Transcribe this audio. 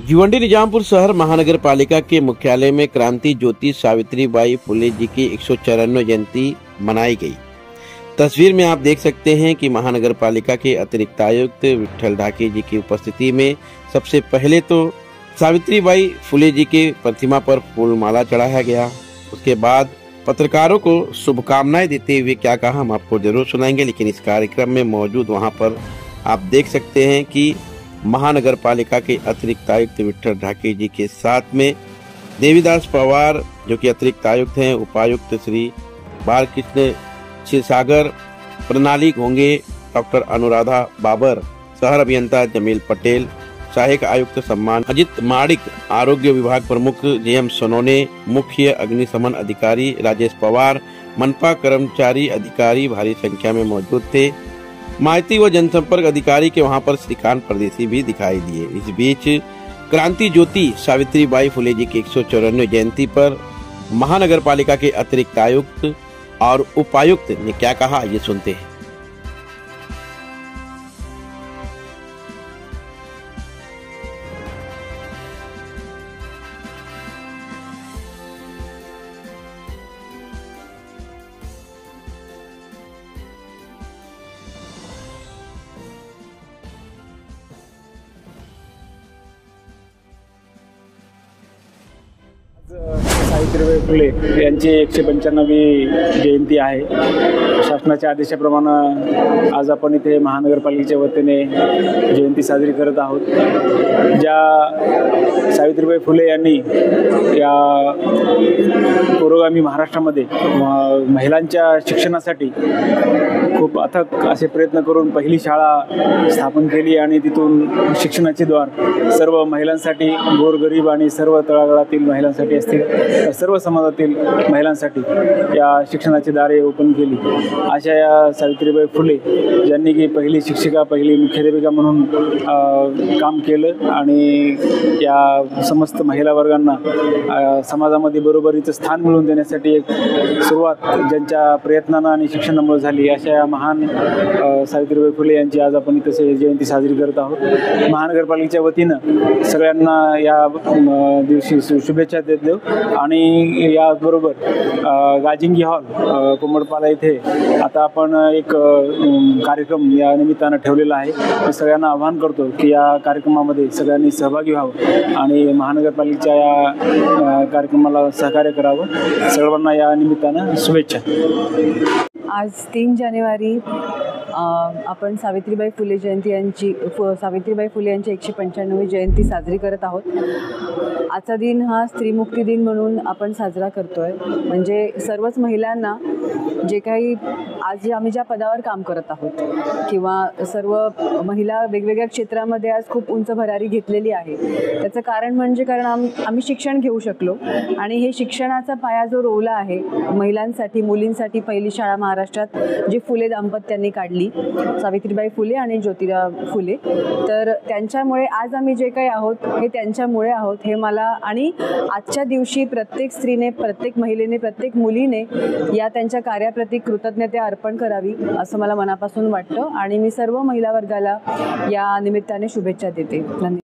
भिवंडी निजामपुर शहर महानगर पालिका के मुख्यालय में क्रांति ज्योति सावित्रीबाई फुले जी की 194 जयंती मनाई गई। तस्वीर में आप देख सकते हैं कि महानगर पालिका के अतिरिक्त आयुक्त विठल ढाकी जी की उपस्थिति में सबसे पहले तो सावित्रीबाई फुले जी के प्रतिमा पर फूलमाला चढ़ाया गया। उसके बाद पत्रकारों को शुभकामनाएं देते हुए क्या कहा हम आपको जरूर सुनाएंगे, लेकिन इस कार्यक्रम में मौजूद वहां पर आप देख सकते हैं कि महानगर पालिका के अतिरिक्त आयुक्त विठल ढाकी जी के साथ में देवीदास पवार जो कि अतिरिक्त आयुक्त हैं, उपायुक्त श्री बालकृष्ण क्षीरसागर, प्रणाली घोंगे, डॉक्टर अनुराधा बाबर, शहर अभियंता जमील पटेल, सहायक आयुक्त सम्मान अजित माड़िक, आरोग्य विभाग प्रमुख जेएम सोनोने, मुख्य अग्निशमन अधिकारी राजेश पवार, मनपा कर्मचारी अधिकारी भारी संख्या में मौजूद थे। माहिती व जनसंपर्क अधिकारी के वहां पर श्रीकांत परदेसी भी दिखाई दिए। इस बीच क्रांति ज्योति सावित्रीबाई फुले जी की 194 जयंती पर महानगर पालिका के अतिरिक्त आयुक्त और उपायुक्त ने क्या कहा, ये सुनते हैं। सावित्रीबाई फुले यांची 195वी जयंती आहे। शासनाच्या आदेशाप्रमाणे आज आपण इथे महानगरपालिकेच्या वतीने जयंती साजरी करत आहोत। ज्या सावित्रीबाई फुले यांनी या पुरोगामी महाराष्ट्रामध्ये महिलांच्या शिक्षणासाठी खूप अथक असे प्रयत्न करून पहिली शाळा स्थापन केली आणि तिथून शिक्षणाचे द्वार सर्व महिलांसाठी, गोरगरीब आणि सर्व तळागाळातील महिलांसाठी असतील सर्व समाजातील महिलांसाठी या शिक्षणाची दारे ओपन केली। अशा या सावित्रीबाई फुले ज्यांनी की पहिली शिक्षिका, पहिली मुख्याध्यापिका म्हणून काम केलं आणि या समस्त महिला वर्गांना समाजामध्ये बरोबरीचं स्थान मिळवून देण्यासाठी एक सुरुवात ज्यांच्या प्रयत्नांना आणि शिक्षणामुळे झाली, अशा या महान सावित्रीबाई फुले यांची आज आपण इथे जयंती साजरी करत आहोत। महानगरपालिकेच्या वतीनं सगळ्यांना या दिवशी शुभेच्छा देतो आणि याचबरोबर गाजिंगी हॉल कोमडपाला इथे आता आपण एक कार्यक्रम या निमित्तानं ठेवलेला आहे। मी सगळ्यांना आवाहन करतो की या कार्यक्रमामध्ये सगळ्यांनी सहभागी व्हावं आणि महानगरपालिकेच्या या कार्यक्रमाला सहकार्य करावं। सर्वांना या निमित्तानं शुभेच्छा। आज 3 जानेवारी आपण सावित्रीबाई फुले सावित्रीबाई फुले यांची 195वी जयंती साजरी करत आहोत। आजचा दिन हा स्त्रीमुक्ती दिन म्हणून आपण साजरा करतोय। म्हणजे सर्वच महिलांना जे काही आज आम्ही ज्या पदावर काम करत आहोत किंवा सर्व महिला वेगवेगळ्या क्षेत्रामध्ये आज खूप उंच भरारी घेतलेली आहे, त्याचं कारण म्हणजे कारण आम्ही शिक्षण घेऊ शकलो आणि हे शिक्षणाचा पाया जो रोवला आहे महिलांसाठी, मुलींसाठी पहिली शाळा महाराष्ट्रात जी फुले दाम्पत्यांनी काढली, सावित्रीबाई फुले आणि ज्योतिराव फुले, तर त्यांच्यामुळे आज आम्ही जे काही आहोत हे त्यांच्यामुळे आहोत हे मला आणि आजच्या दिवशी प्रत्येक स्त्रीने, प्रत्येक महिलेने, प्रत्येक मुलीने या त्यांच्या कार्याप्रती कृतज्ञता अर्पण करावी असं मला मनापासून वाटतं आणि मी सर्व महिला वर्गाला या निमित्ताने शुभेच्छा देते। धन्यवाद।